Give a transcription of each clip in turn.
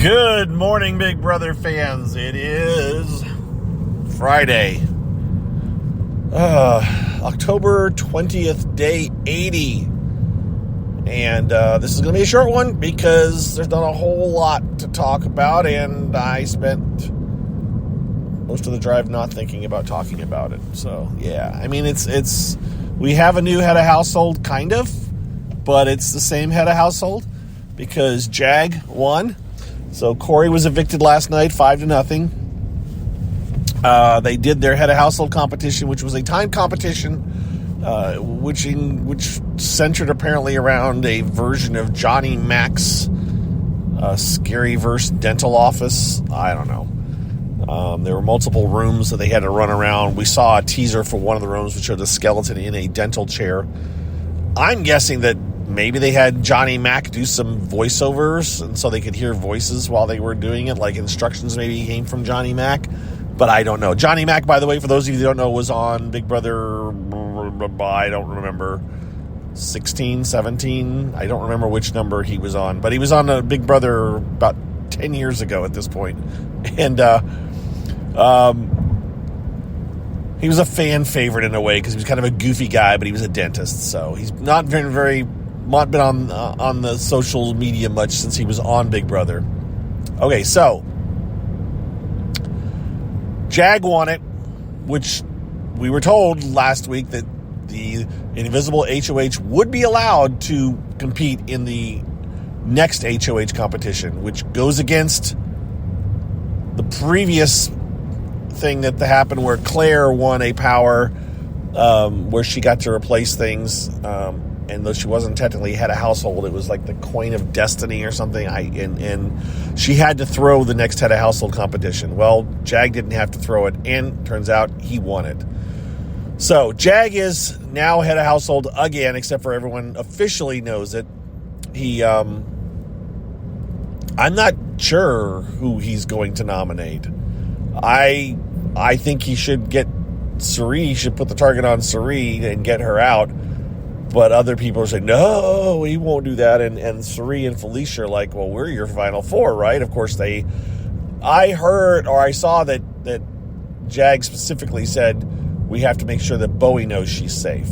Good morning, Big Brother fans. It is Friday, October 20th, day 80. And this is going to be a short one because there's not a whole lot to talk about, and I spent most of the drive not thinking about talking about it. So, yeah, I mean, we have a new head of household, kind of, but it's the same head of household because Jag won. So Corey was evicted last night, 5-0. They did their head of household competition, which was a timed competition, which centered apparently around a version of Johnny Mac's Scaryverse dental office. I don't know. There were multiple rooms that they had to run around. We saw a teaser for one of the rooms, which showed a skeleton in a dental chair. I'm guessing that maybe they had Johnny Mac do some voiceovers, and so they could hear voices while they were doing it, like instructions maybe came from Johnny Mac, but I don't know. Johnny Mac, by the way, for those of you who don't know, was on Big Brother, I don't remember, 16, 17, I don't remember which number he was on, but he was on a Big Brother about 10 years ago at this point, and he was a fan favorite in a way because he was kind of a goofy guy, but he was a dentist, so he's not not been on the social media much since he was on Big Brother. Okay, so Jag won it, which we were told last week that the Invisible HOH would be allowed to compete in the next HOH competition, which goes against the previous thing that happened where Claire won a power where she got to replace things, and though she wasn't technically head of household, it was like the coin of destiny or something, and she had to throw the next head of household competition. Well, Jag didn't have to throw it, and turns out he won it. So Jag is now head of household again, except for everyone officially knows it. I'm not sure who he's going to nominate. I think he should get Cirie. He should put the target on Cirie and get her out. But other people are saying, no, he won't do that. And Cirie and Felicia are like, well, we're your final four, right? Of course, I saw that Jag specifically said we have to make sure that Bowie knows she's safe.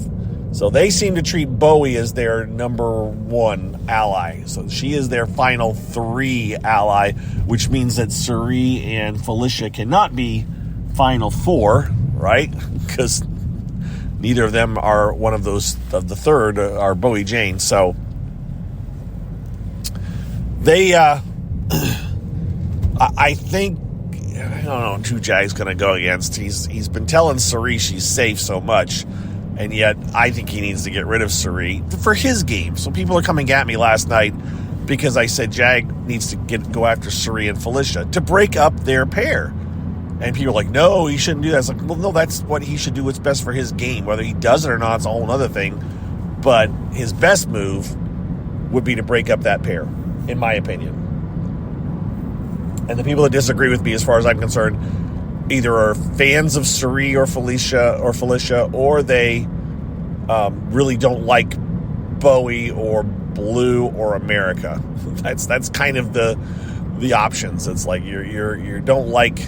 So they seem to treat Bowie as their number one ally. So she is their final three ally, which means that Cirie and Felicia cannot be final four, right? Because neither of them are one of those of the third, are Bowie Jane. So they, I think, I don't know who Jag's going to go against. He's been telling Cirie she's safe so much. And yet, I think he needs to get rid of Cirie for his game. So people are coming at me last night because I said Jag needs to go after Cirie and Felicia to break up their pair. And people are like, no, he shouldn't do that. It's like, well, no, that's what he should do. What's best for his game. Whether he does it or not, it's a whole other thing. But his best move would be to break up that pair, in my opinion. And the people that disagree with me, as far as I'm concerned, either are fans of Cirie or Felicia, or they really don't like Bowie or Blue or America. That's kind of the options. It's like you don't like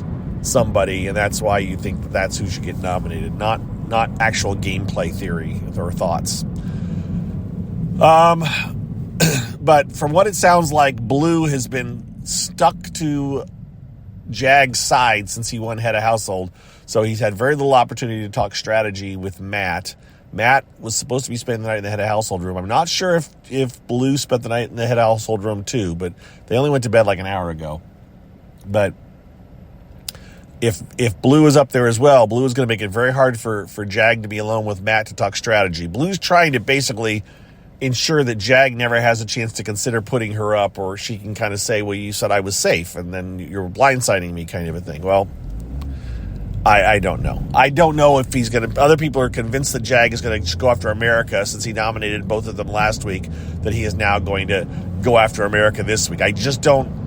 somebody, and that's why you think that's who should get nominated, not actual gameplay theory or thoughts. But from what it sounds like, Blue has been stuck to Jag's side since he won head of household, so he's had very little opportunity to talk strategy with Matt. Matt was supposed to be spending the night in the head of household room. I'm not sure if Blue spent the night in the head of household room too, but they only went to bed like an hour ago. But if Blue is up there as well, Blue is going to make it very hard for Jag to be alone with Matt to talk strategy. Blue's trying to basically ensure that Jag never has a chance to consider putting her up, or she can kind of say, well, you said I was safe, and then you're blindsiding me, kind of a thing. Well, I don't know. I don't know if he's going to... Other people are convinced that Jag is going to go after America since he nominated both of them last week, that he is now going to go after America this week. I just don't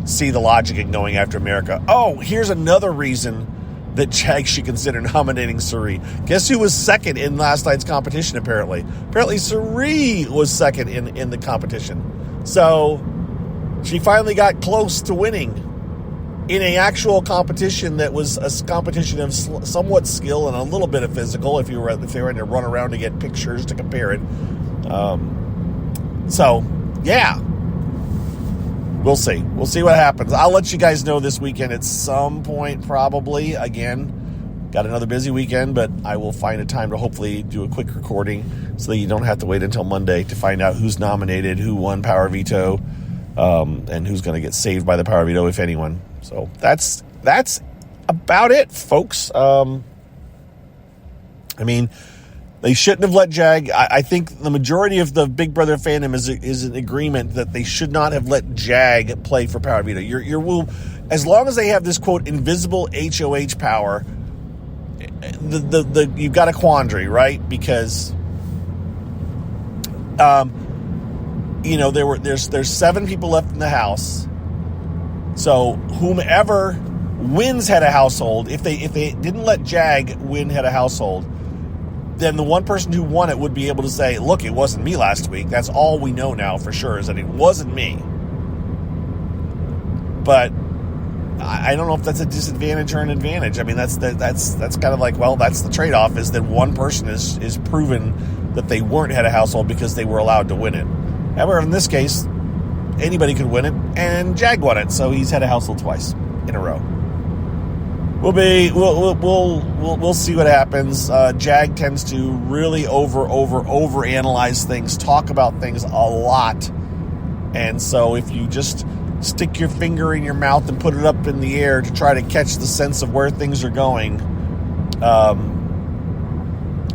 see the logic in going after America. Oh, here's another reason that Jag should consider nominating Cirie. Guess who was second in last night's competition, apparently? Apparently Cirie was second in the competition. So She finally got close to winning in an actual competition that was a competition of somewhat skill and a little bit of physical. If they were to run around to get pictures to compare it. So yeah, we'll see. We'll see what happens. I'll let you guys know this weekend at some point, probably. Again, got another busy weekend, but I will find a time to hopefully do a quick recording so that you don't have to wait until Monday to find out who's nominated, who won Power Veto, and who's going to get saved by the Power Veto, if anyone. So that's about it, folks. I mean, they shouldn't have let Jag. I think the majority of the Big Brother fandom is in agreement that they should not have let Jag play for Power Veto. As long as they have this, quote, invisible HOH power, you've got a quandary, right? Because there's 7 people left in the house. So whomever wins head of household, if they didn't let Jag win head of household, then the one person who won it would be able to say, look, it wasn't me last week. That's all we know now for sure, is that it wasn't me. But I don't know if that's a disadvantage or an advantage. I mean, that's kind of like, well, that's the trade-off, is that one person is proven that they weren't head of household because they were allowed to win it. However, in this case, anybody could win it, and Jag won it, so he's head of household twice in a row. We'll see what happens. Jag tends to really overanalyze things, talk about things a lot, and so if you just stick your finger in your mouth and put it up in the air to try to catch the sense of where things are going,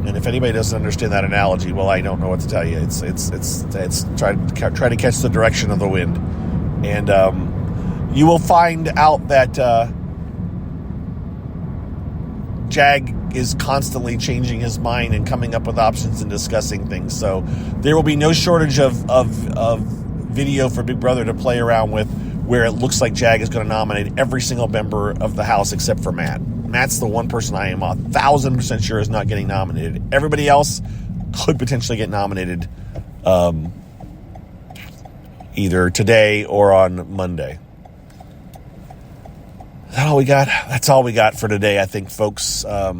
and if anybody doesn't understand that analogy, well, I don't know what to tell you. It's try to catch the direction of the wind, and you will find out that Jag is constantly changing his mind and coming up with options and discussing things. So there will be no shortage of video for Big Brother to play around with, where it looks like Jag is going to nominate every single member of the house except for Matt. Matt's the one person I am 1,000% sure is not getting nominated. Everybody else could potentially get nominated either today or on Monday. That's all we got for today, I think, folks. For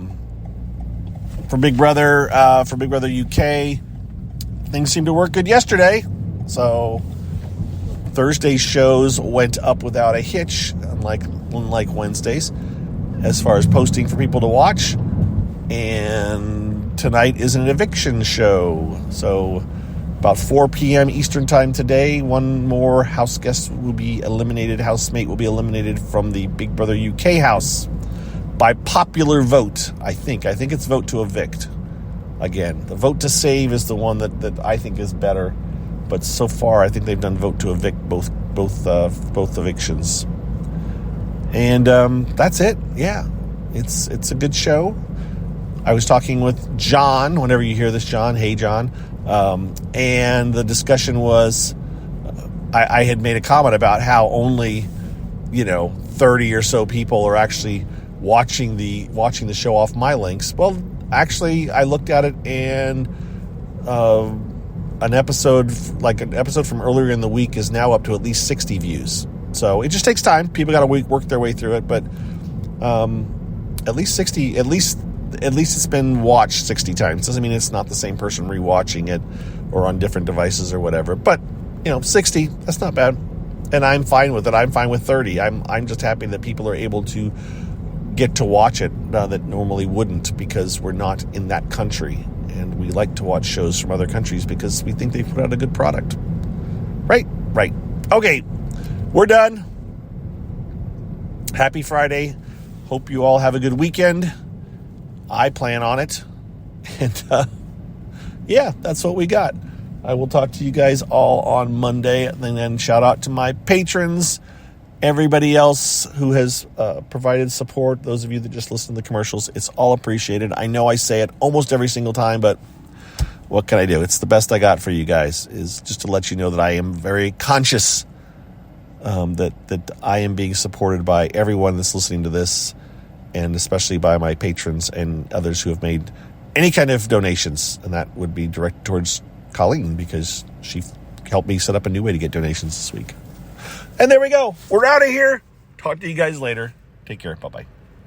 Big Brother UK, things seemed to work good yesterday. So Thursday's shows went up without a hitch, unlike Wednesday's, as far as posting for people to watch. And tonight is an eviction show. So about 4 p.m. Eastern time today, one more housemate will be eliminated from the Big Brother UK house by popular vote, I think. I think it's vote to evict. Again, the vote to save is the one that I think is better. But so far, I think they've done vote to evict both evictions. And that's it. Yeah, it's a good show. I was talking with John. Whenever you hear this, John, hey John. And the discussion was, I had made a comment about how only 30 or so people are actually watching the show off my links. Well, actually, I looked at it, and an episode from earlier in the week is now up to at least 60 views. So it just takes time. People got to work their way through it, but at least 60. At least it's been watched 60 times. Doesn't mean it's not the same person rewatching it or on different devices or whatever. But 60, that's not bad, and I'm fine with it. I'm fine with 30. I'm just happy that people are able to get to watch it that normally wouldn't, because we're not in that country, and we like to watch shows from other countries because we think they put out a good product. Right. Okay, we're done. Happy Friday. Hope you all have a good weekend. I plan on it. And yeah, that's what we got. I will talk to you guys all on Monday. And then shout out to my patrons, everybody else who has provided support, those of you that just listen to the commercials. It's all appreciated. I know I say it almost every single time, but what can I do? It's the best I got for you guys, is just to let you know that I am very conscious that I am being supported by everyone that's listening to this, and especially by my patrons and others who have made any kind of donations. And that would be directed towards Colleen, because she helped me set up a new way to get donations this week. And there we go. We're out of here. Talk to you guys later. Take care. Bye-bye.